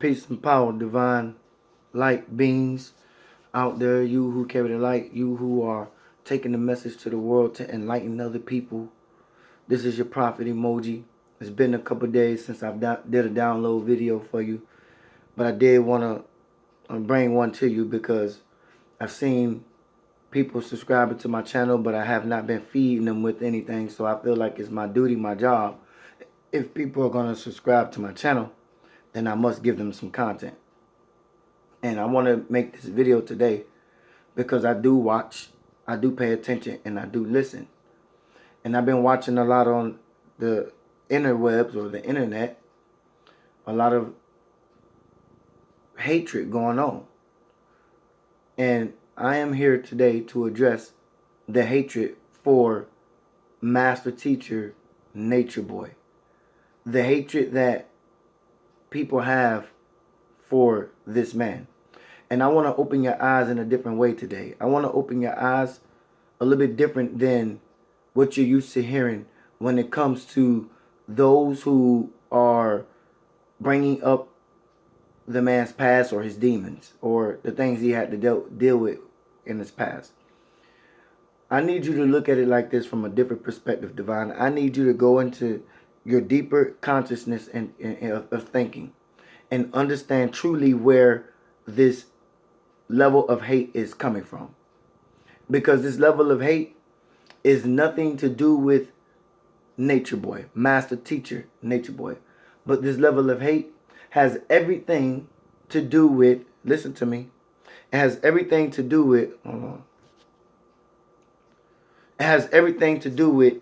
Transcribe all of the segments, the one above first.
Peace and power, divine light beings out there, you who carry the light, you who are taking the message to the world to enlighten other people. This is your prophet emoji. It's been a couple days since I've did a download video for you, but I did want to bring one to you because I've seen people subscribing to my channel, but I have not been feeding them with anything. So I feel like it's my duty, my job. If people are going to subscribe to my channel, then I must give them some content. And I want to make this video today because I do watch, I do pay attention, and I do listen. And I've been watching a lot on the interwebs or the internet, a lot of hatred going on. And I am here today to address the hatred for Master Teacher Natureboy. The hatred that people have for this man. And I want to open your eyes in a different way today. I want to open your eyes a little bit different than what you're used to hearing when it comes to those who are bringing up the man's past or his demons or the things he had to deal with in his past. I need you to look at it like this from a different perspective, Divine. I need you to go into your deeper consciousness and of thinking and understand truly where this level of hate is coming from. Because this level of hate is nothing to do with Natureboy, Master Teacher Natureboy. But this level of hate has everything to do with, listen to me, it has everything to do with, hold on. It has everything to do with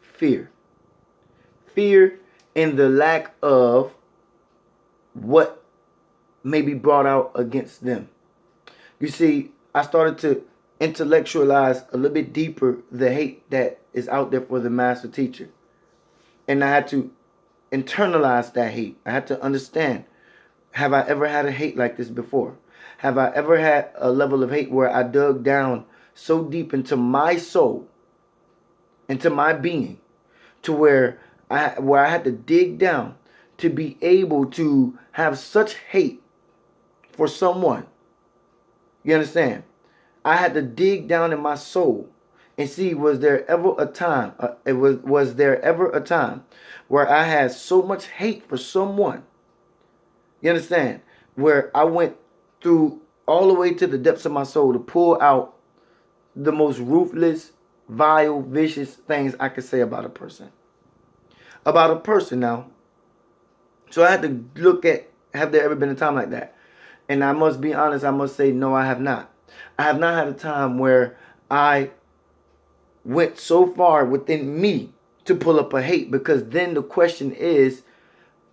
fear. Fear in the lack of what may be brought out against them. You see, I started to intellectualize a little bit deeper the hate that is out there for the Master Teacher. And I had to internalize that hate. I had to understand, have I ever had a hate like this before? Have I ever had a level of hate where I dug down so deep into my soul, into my being, to where I had to dig down to be able to have such hate for someone? You understand? I had to dig down in my soul and see, was there ever a time, was there ever a time where I had so much hate for someone? You understand? Where I went through all the way to the depths of my soul to pull out the most ruthless, vile, vicious things I could say about a person. About a person now. So I had to look at, have there ever been a time like that? And I must be honest, I must say, no, I have not. I have not had a time where I went so far within me to pull up a hate, because then the question is,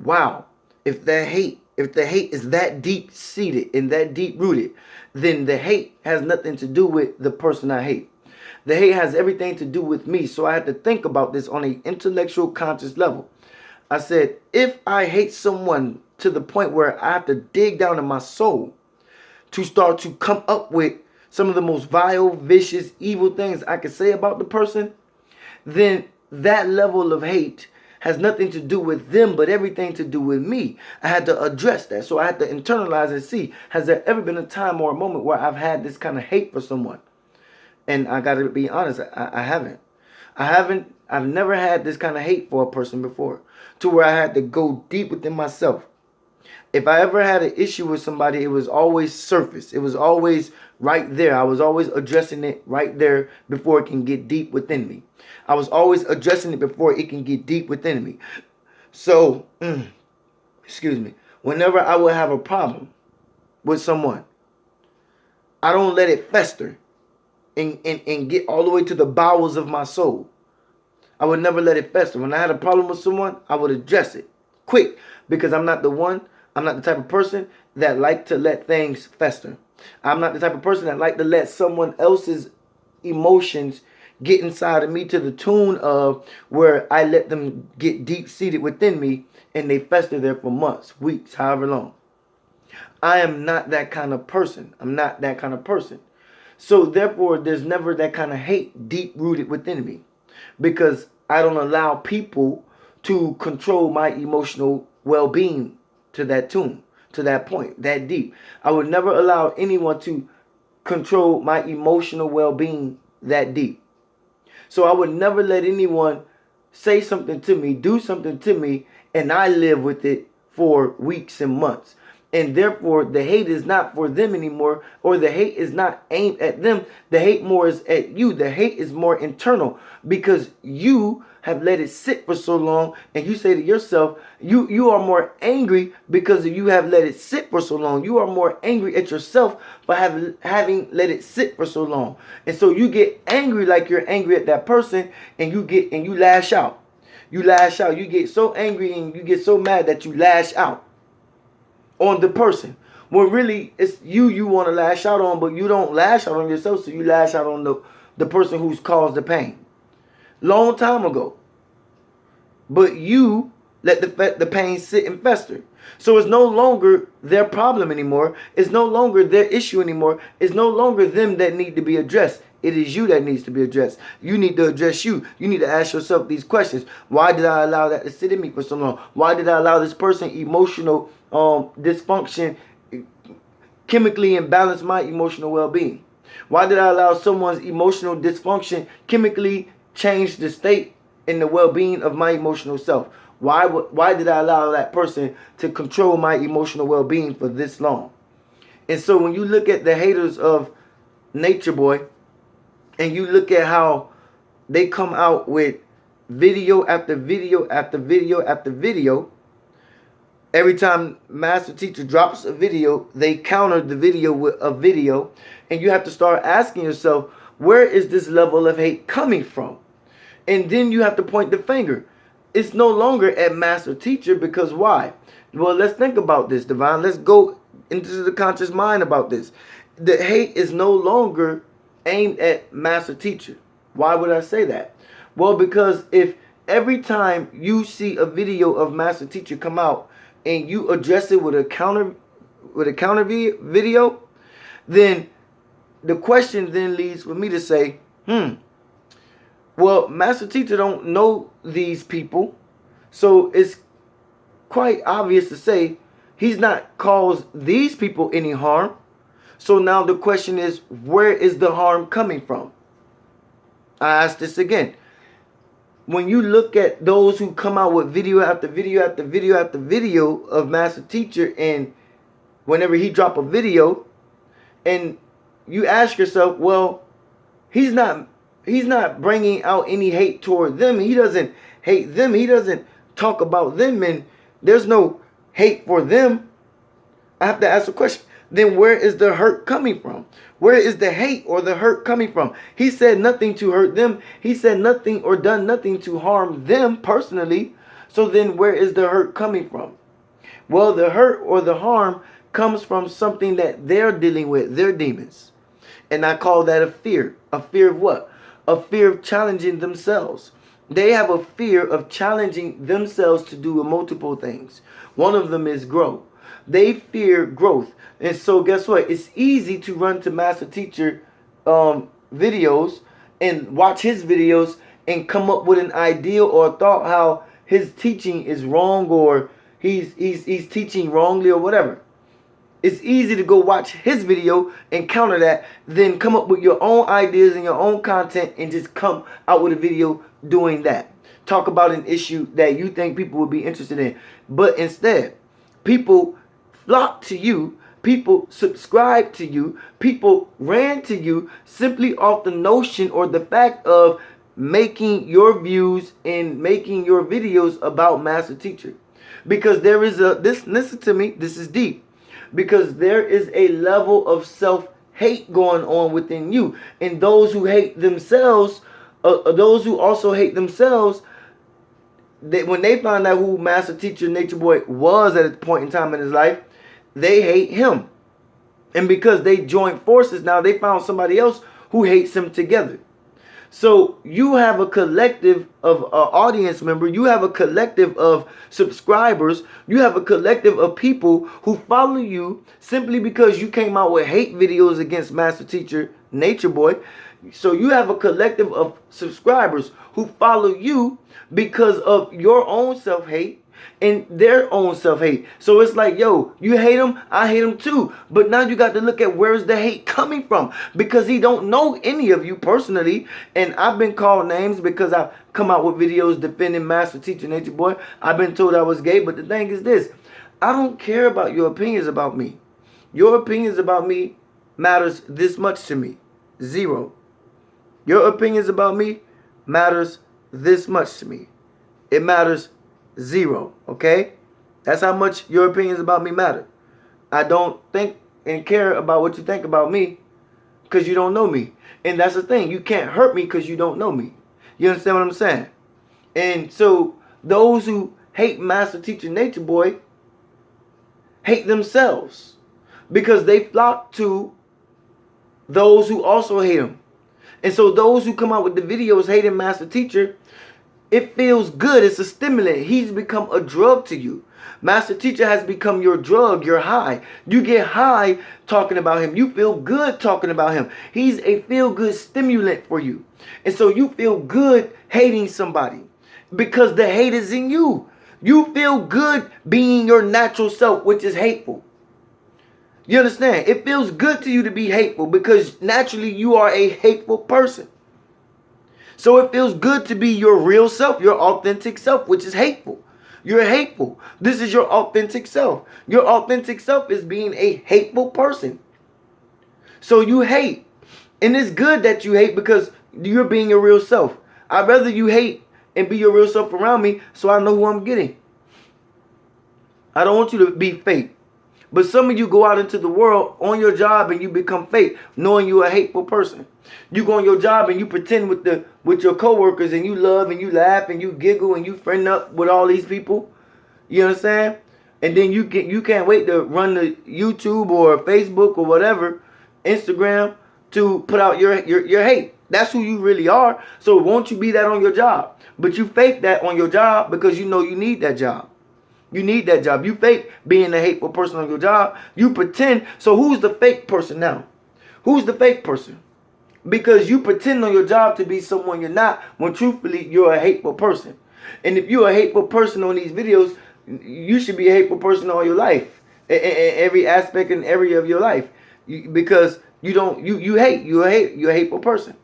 wow, if the hate is that deep seated and that deep rooted, then the hate has nothing to do with the person I hate. The hate has everything to do with me. So I had to think about this on an intellectual conscious level. I said, if I hate someone to the point where I have to dig down in my soul to start to come up with some of the most vile, vicious, evil things I could say about the person, then that level of hate has nothing to do with them, but everything to do with me. I had to address that. So I had to internalize and see, has there ever been a time or a moment where I've had this kind of hate for someone? And I got to be honest, I haven't. I've never had this kind of hate for a person before, to where I had to go deep within myself. If I ever had an issue with somebody, it was always surface. It was always right there. I was always addressing it right there before it can get deep within me. I was always addressing it before it can get deep within me. So, excuse me, whenever I would have a problem with someone, I don't let it fester and get all the way to the bowels of my soul. I would never let it fester. When I had a problem with someone, I would address it quick, because I'm not the type of person that like to let things fester. I'm not the type of person that like to let someone else's emotions get inside of me to the tune of where I let them get deep seated within me and they fester there for months, weeks, however long. I am not that kind of person. I'm not that kind of person. So therefore, there's never that kind of hate deep rooted within me, because I don't allow people to control my emotional well-being to that tune, to that point, that deep. I would never allow anyone to control my emotional well-being that deep. So I would never let anyone say something to me, do something to me, and I live with it for weeks and months. And therefore, the hate is not for them anymore, or the hate is not aimed at them. The hate more is at you. The hate is more internal because you have let it sit for so long, and you say to yourself, you are more angry because you have let it sit for so long. You are more angry at yourself for having let it sit for so long. And so you get angry like you're angry at that person, and you lash out. You lash out. You get so angry and you get so mad that you lash out on the person. When really it's you want to lash out on, but you don't lash out on yourself, so you lash out on the person who's caused the pain. Long time ago. But you let the pain sit and fester. So it's no longer their problem anymore. It's no longer their issue anymore. It's no longer them that need to be addressed. It is you that needs to be addressed. You need to address you. You need to ask yourself these questions. Why did I allow that to sit in me for so long? Why did I allow this person emotional dysfunction chemically imbalance my emotional well-being? Why did I allow someone's emotional dysfunction chemically change the state and the well-being of my emotional self? Why did I allow that person to control my emotional well-being for this long? And so when you look at the haters of Nature Boy, and you look at how they come out with video after video after video after video, every time Master Teacher drops a video, they counter the video with a video. And you have to start asking yourself, where is this level of hate coming from? And then you have to point the finger. It's no longer at Master Teacher, because why? Well, let's think about this, Divine. Let's go into the conscious mind about this. The hate is no longer aimed at Master Teacher. Why would I say that? Well, because if every time you see a video of Master Teacher come out and you address it with a counter video, then the question then leads for me to say, well, Master Teacher don't know these people, so it's quite obvious to say he's not caused these people any harm. So now the question is, where is the harm coming from? I ask this again. When you look at those who come out with video after video after video after video of Master Teacher, and whenever he drop a video, and you ask yourself, well, he's not bringing out any hate toward them. He doesn't hate them. He doesn't talk about them, and there's no hate for them. I have to ask a question. Then where is the hurt coming from? Where is the hate or the hurt coming from? He said nothing to hurt them. He said nothing or done nothing to harm them personally. So then where is the hurt coming from? Well, the hurt or the harm comes from something that they're dealing with, their demons. And I call that a fear. A fear of what? A fear of challenging themselves. They have a fear of challenging themselves to do multiple things. One of them is grow. They fear growth. And so guess what? It's easy to run to Master Teacher videos and watch his videos and come up with an idea or a thought how his teaching is wrong, or he's teaching wrongly or whatever. It's easy to go watch his video and counter that, then come up with your own ideas and your own content and just come out with a video doing that. Talk about an issue that you think people would be interested in. But instead, people flock to you, people subscribe to you, people ran to you simply off the notion or the fact of making your views and making your videos about Master Teacher. Because there is listen to me, this is deep. Because there is a level of self-hate going on within you. And those who hate themselves, those who also hate themselves, when they find out who Master Teacher Nature Boy was at a point in time in his life, they hate him. And because they joined forces, now they found somebody else who hates him together. So you have a collective of audience member. You have a collective of subscribers. You have a collective of people who follow you simply because you came out with hate videos against Master Teacher Nature Boy. So you have a collective of subscribers who follow you because of your own self-hate, and their own self-hate. So it's like, yo, you hate him, I hate him too. But now you got to look at where's the hate coming from, because he don't know any of you personally. And I've been called names because I've come out with videos defending Master Teacher Natureboy. I've been told I was gay, but the thing is this: I don't care about your opinions about me. Your opinions about me matters this much to me. Zero. Your opinions about me matters this much to me. It matters zero, okay? That's how much your opinions about me matter. I don't think and care about what you think about me because you don't know me. And that's the thing. You can't hurt me because you don't know me. You understand what I'm saying? And so those who hate Master Teacher Natureboy hate themselves because they flock to those who also hate him. And so those who come out with the videos hating Master Teacher, it feels good. It's a stimulant. He's become a drug to you. Master Teacher has become your drug, your high. You get high talking about him. You feel good talking about him. He's a feel-good stimulant for you. And so you feel good hating somebody because the hate is in you. You feel good being your natural self, which is hateful. You understand? It feels good to you to be hateful because naturally you are a hateful person. So it feels good to be your real self, your authentic self, which is hateful. You're hateful. This is your authentic self. Your authentic self is being a hateful person. So you hate. And it's good that you hate because you're being your real self. I'd rather you hate and be your real self around me so I know who I'm getting. I don't want you to be fake. But some of you go out into the world on your job and you become fake, knowing you're a hateful person. You go on your job and you pretend with your coworkers and you love and you laugh and you giggle and you friend up with all these people. You understand? And then you can't wait to run the YouTube or Facebook or whatever, Instagram, to put out your hate. That's who you really are. So won't you be that on your job? But you fake that on your job because you know you need that job. You need that job. You fake being a hateful person on your job. You pretend. So who's the fake person now? Who's the fake person? Because you pretend on your job to be someone you're not, when truthfully you're a hateful person. And if you're a hateful person on these videos, you should be a hateful person all your life. In every aspect and area of your life. Because you hate. You're a hateful person.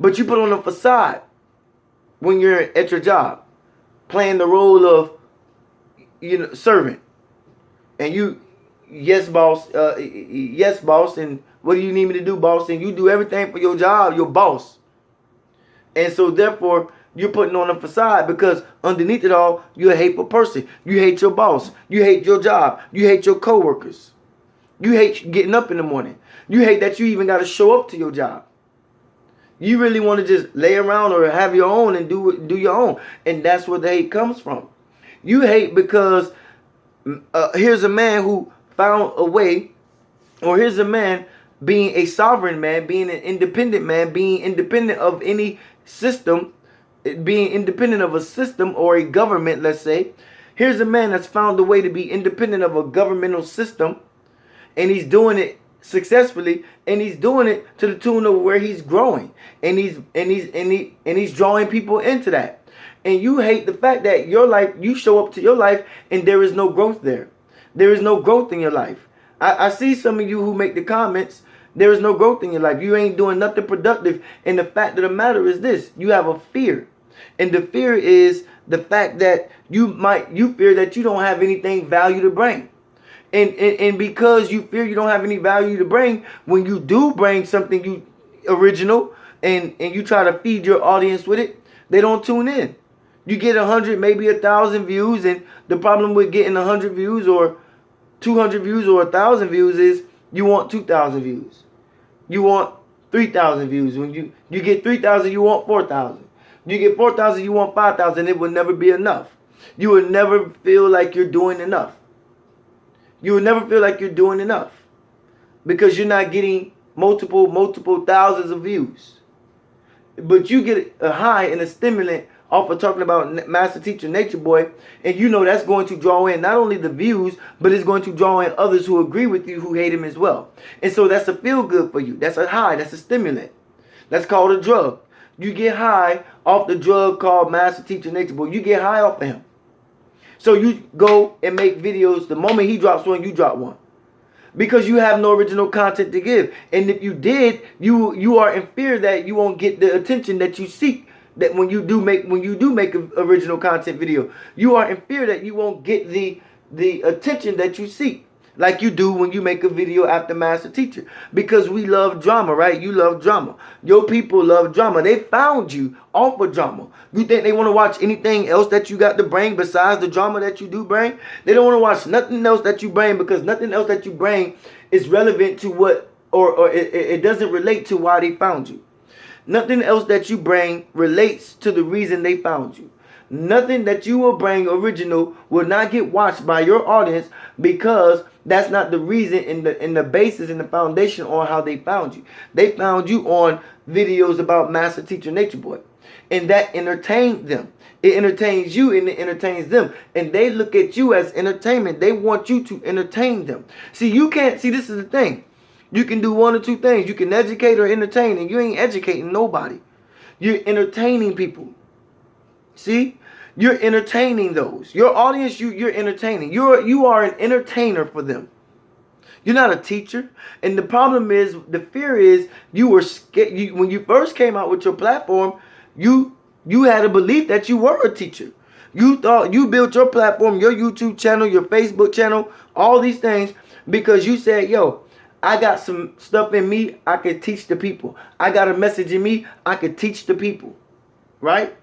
But you put on a facade when you're at your job, playing the role of servant, and you, yes boss, and what do you need me to do, boss? And you do everything for your job, your boss. And so therefore you're putting on a facade because underneath it all, you're a hateful person. You hate your boss. You hate your job. You hate your coworkers. You hate getting up in the morning. You hate that you even got to show up to your job. You really want to just lay around or have your own and do your own. And that's where the hate comes from. You hate because here's a man who found a way, or here's a man being a sovereign man, being an independent man, being independent of any system, being independent of a system or a government, let's say. Here's a man that's found a way to be independent of a governmental system, and he's doing it successfully, and he's doing it to the tune of where he's growing, and he's drawing people into that. And you hate the fact that your life, you show up to your life and there is no growth there. There is no growth in your life. I see some of you who make the comments, there is no growth in your life. You ain't doing nothing productive. And the fact of the matter is this: you have a fear. And the fear is the fact that you fear that you don't have anything value to bring. And because you fear you don't have any value to bring, when you do bring something original and you try to feed your audience with it, they don't tune in. You get 100, maybe 1,000 views, and the problem with getting 100 views or 200 views or 1,000 views is you want 2,000 views. You want 3,000 views. When you get 3,000, you want 4,000. You get 4,000, you want 5,000. It will never be enough. You will never feel like you're doing enough. You will never feel like you're doing enough because you're not getting multiple thousands of views. But you get a high and a stimulant off of talking about Master Teacher Natureboy, and you know that's going to draw in not only the views, but it's going to draw in others who agree with you, who hate him as well. And so that's a feel good for you. That's a high. That's a stimulant. That's called a drug. You get high off the drug called Master Teacher Natureboy. You get high off of him. So you go and make videos. The moment he drops one, you drop one. Because you have no original content to give. And if you did, you are in fear that you won't get the attention that you seek. That when you do make an original content video, you are in fear that you won't get the attention that you seek. Like you do when you make a video after Master Teacher. Because we love drama, right? You love drama. Your people love drama. They found you off of drama. You think they want to watch anything else that you got to bring besides the drama that you do bring? They don't want to watch nothing else that you bring, because nothing else that you bring is relevant to what, or it doesn't relate to why they found you. Nothing else that you bring relates to the reason they found you. Nothing that you will bring original will not get watched by your audience, because that's not the reason in the basis and the foundation on how they found you. They found you on videos about Master Teacher Nature Boy. And that entertained them. It entertains you and it entertains them. And they look at you as entertainment. They want you to entertain them. See, you can't, see, this is the thing. You can do one or two things. You can educate or entertain, and you ain't educating nobody. You're entertaining people. See? You're entertaining those. Your audience, you're entertaining. You are an entertainer for them. You're not a teacher. And the problem is, the fear is, you were scared. When you first came out with your platform, you had a belief that you were a teacher. You thought you built your platform, your YouTube channel, your Facebook channel, all these things, because you said, yo, I got some stuff in me, I could teach the people. I got a message in me, I could teach the people. Right?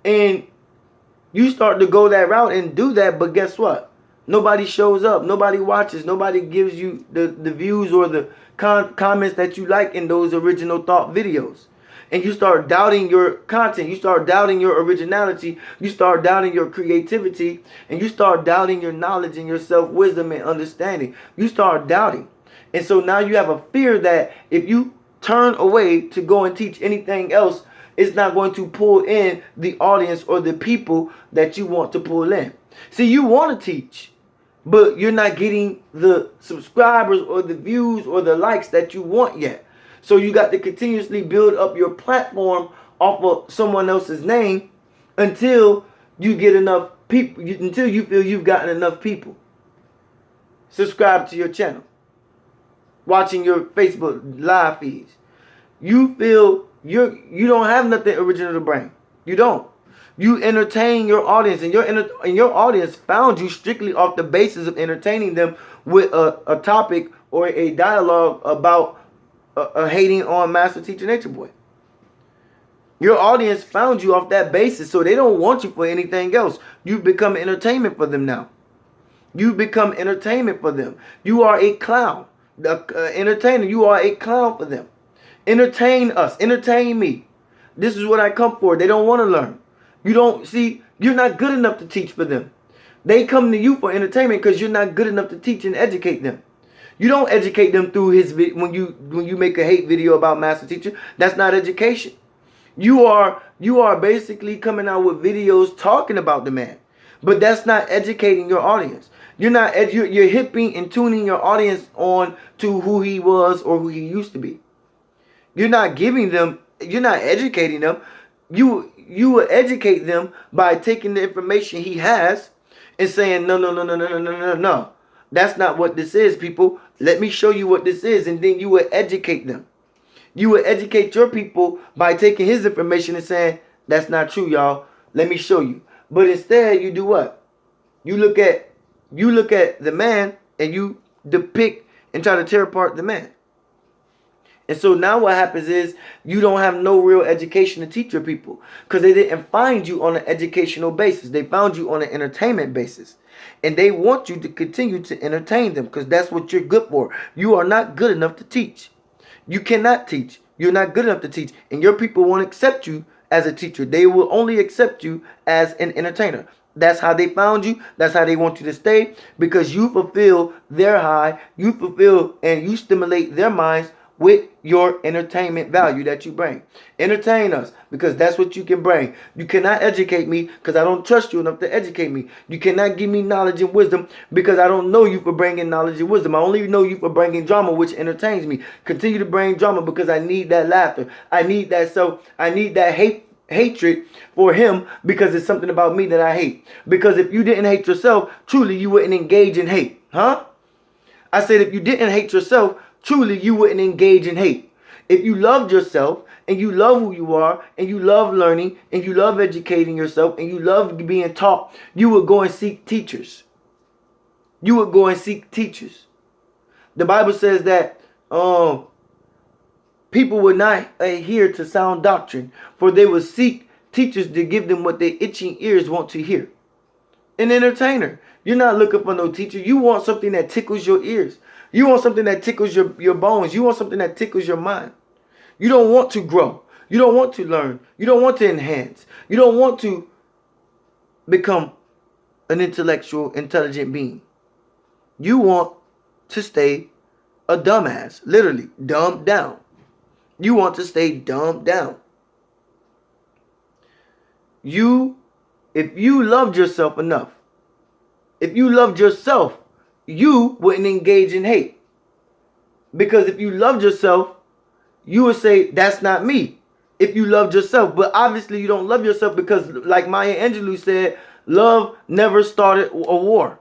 And you start to go that route and do that, but guess what? Nobody shows up. Nobody watches. Nobody gives you the views or the comments that you like in those original thought videos. And you start doubting your content. You start doubting your originality. You start doubting your creativity. And you start doubting your knowledge and your self-wisdom and understanding. You start doubting. And so now you have a fear that if you turn away to go and teach anything else, it's not going to pull in the audience or the people that you want to pull in. See, you want to teach, but you're not getting the subscribers or the views or the likes that you want yet. So you got to continuously build up your platform off of someone else's name until you get enough people, until you feel you've gotten enough people subscribe to your channel, watching your Facebook live feeds. You feel you don't have nothing original to bring. You don't. You entertain your audience, and your audience found you strictly off the basis of entertaining them with a topic or a dialogue about hating on Master Teacher Nature Boy. Your audience found you off that basis, so they don't want you for anything else. You've become entertainment for them now. You've become entertainment for them. You are a clown. Entertainer, you are a clown for them. Entertain us. Entertain me. This is what I come for. They don't want to learn. You don't see, you're not good enough to teach for them. They come to you for entertainment because you're not good enough to teach and educate them. You don't educate them through his when you make a hate video about Master Teacher. That's not education. You are basically coming out with videos talking about the man, but that's not educating your audience. You're not you're hipping and tuning your audience on to who he was or who he used to be. You're not giving them. You're not educating them. You will educate them by taking the information he has and saying no. That's not what this is, people. Let me show you what this is, and then you will educate them. You will educate your people by taking his information and saying, that's not true, y'all. Let me show you. But instead, you do what? You look at the man and you depict and try to tear apart the man. And so now what happens is you don't have no real education to teach your people because they didn't find you on an educational basis. They found you on an entertainment basis. And they want you to continue to entertain them because that's what you're good for. You are not good enough to teach. You cannot teach. You're not good enough to teach. And your people won't accept you as a teacher. They will only accept you as an entertainer. That's how they found you. That's how they want you to stay because you fulfill their high. You fulfill and you stimulate their minds with your entertainment value that you bring. Entertain us because that's what you can bring. You cannot educate me because I don't trust you enough to educate me. You cannot give me knowledge and wisdom because I don't know you for bringing knowledge and wisdom. I only know you for bringing drama, which entertains me. Continue to bring drama because I need that laughter. I need that hate hatred for him because it's something about me that I hate. Because if you didn't hate yourself, truly you wouldn't engage in hate. Huh? I said if you didn't hate yourself, truly you wouldn't engage in hate. If you loved yourself and you love who you are and you love learning and you love educating yourself and you love being taught, you would go and seek teachers. You would go and seek teachers. The Bible says that people would not adhere to sound doctrine, for they would seek teachers to give them what their itching ears want to hear. An entertainer. You're not looking for no teacher. You want something that tickles your ears. You want something that tickles your bones. You want something that tickles your mind. You don't want to grow. You don't want to learn. You don't want to enhance. You don't want to become an intellectual, intelligent being. You want to stay a dumbass. Literally, dumbed down. You want to stay dumbed down. If you loved yourself enough, if you loved yourself, you wouldn't engage in hate. Because if you loved yourself, you would say, that's not me. If you loved yourself. But obviously you don't love yourself because, like Maya Angelou said, love never started a war.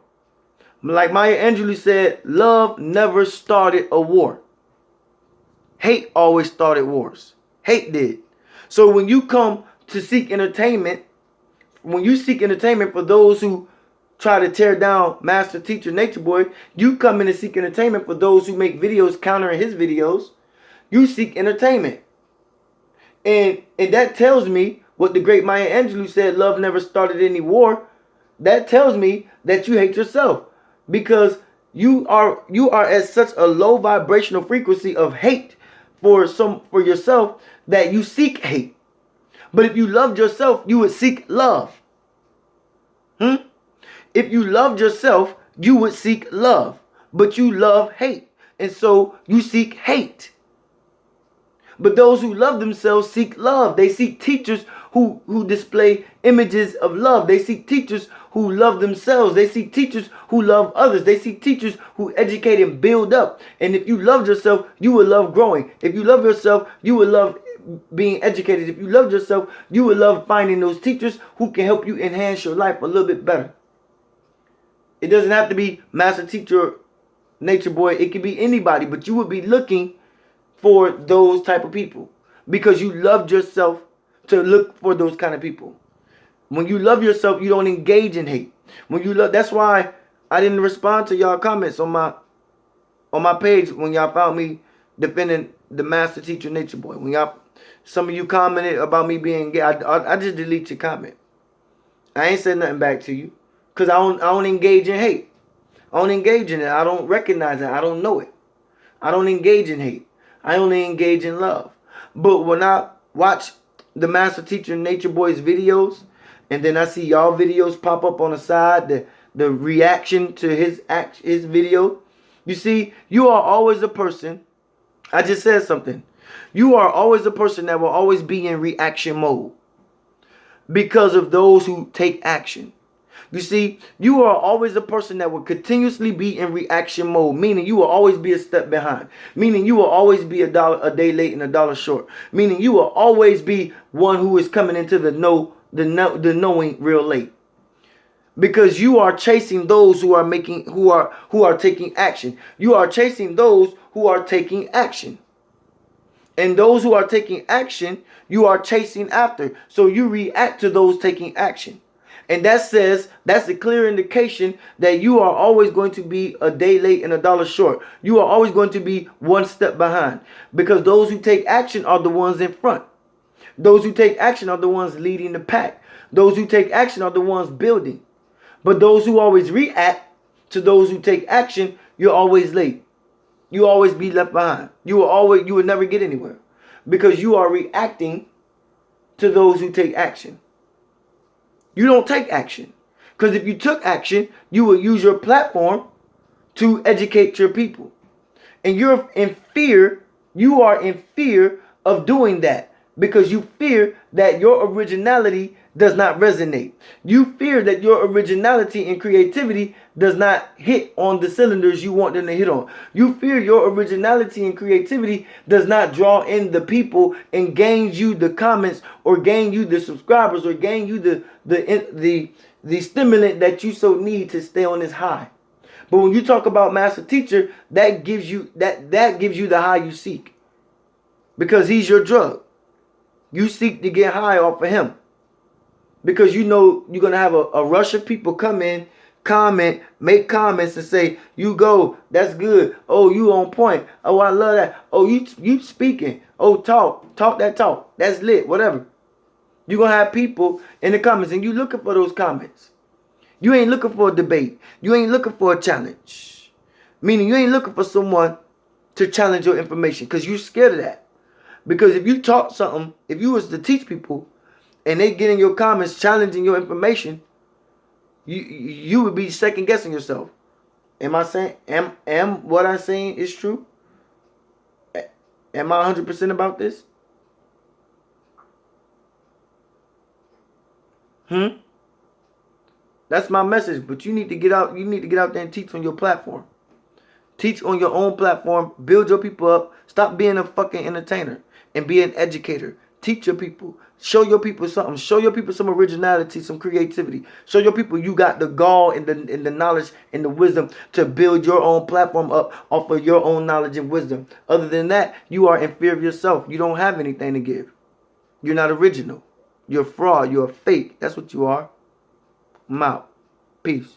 Like Maya Angelou said, love never started a war. Hate always started wars. Hate did. So when you come to seek entertainment, when you seek entertainment for those who try to tear down Master Teacher Nature Boy, you come in and seek entertainment for those who make videos countering his videos. You seek entertainment. And that tells me what the great Maya Angelou said, love never started any war. That tells me that you hate yourself. Because you are at such a low vibrational frequency of hate for yourself that you seek hate. But if you loved yourself, you would seek love. If you loved yourself, you would seek love. But you love hate. And so you seek hate. But those who love themselves seek love. They seek teachers who display images of love. They seek teachers who love themselves. They seek teachers who love others. They seek teachers who educate and build up. And if you loved yourself, you would love growing. If you love yourself, you would love being educated. If you loved yourself, you would love finding those teachers who can help you enhance your life a little bit better. It doesn't have to be Master Teacher Nature Boy. It could be anybody, but you would be looking for those type of people because you loved yourself to look for those kind of people. When you love yourself, you don't engage in hate. When you love, that's why I didn't respond to y'all comments on my page when y'all found me defending the Master Teacher Nature Boy. When some of you commented about me being gay, I just delete your comment. I ain't said nothing back to you because I don't engage in hate. I don't engage in it. I don't recognize it. I don't know it. I don't engage in hate. I only engage in love. But when I watch the Master Teacher Nature Boy's videos, and then I see y'all videos pop up on the side, the reaction to his video, you see, you are always a person. I just said something. You are always a person that will always be in reaction mode because of those who take action. You see, you are always a person that will continuously be in reaction mode, meaning you will always be a step behind, meaning you will always be a day late and a dollar short, meaning you will always be one who is coming into the knowing real late. Because you are chasing those who are taking action. You are chasing those who are taking action. And those who are taking action, you are chasing after. So you react to those taking action. And that's a clear indication that you are always going to be a day late and a dollar short. You are always going to be one step behind. Because those who take action are the ones in front. Those who take action are the ones leading the pack. Those who take action are the ones building. But those who always react to those who take action, you're always late. You always be left behind. You will never get anywhere. Because you are reacting to those who take action. You don't take action. Because if you took action, you would use your platform to educate your people. And you're in fear. You are in fear of doing that. Because you fear that your originality does not resonate. You fear that your originality and creativity does not hit on the cylinders you want them to hit on. You fear your originality and creativity does not draw in the people and gain you the comments or gain you the subscribers or gain you the stimulant that you so need to stay on this high. But when you talk about master teacher, that gives you that gives you the high you seek. Because he's your drug. You seek to get high off of him. Because you know you're going to have a rush of people come in, comment, make comments and say, you go, that's good. Oh, you on point. Oh, I love that. Oh, you speaking. Oh, talk that talk. That's lit, whatever. You're going to have people in the comments and you looking for those comments. You ain't looking for a debate. You ain't looking for a challenge. Meaning you ain't looking for someone to challenge your information because you're scared of that. Because if you taught something, if you was to teach people, and they get in your comments challenging your information, you would be second guessing yourself. Am I saying, am what I'm saying is true? Am I 100% about this? That's my message. But you need to get out. You need to get out there and teach on your platform. Teach on your own platform. Build your people up. Stop being a fucking entertainer and be an educator. Teach your people. Show your people something. Show your people some originality, some creativity. Show your people you got the gall and the knowledge and the wisdom to build your own platform up off of your own knowledge and wisdom. Other than that, you are in fear of yourself. You don't have anything to give. You're not original. You're a fraud. You're a fake. That's what you are. I'm out. Peace.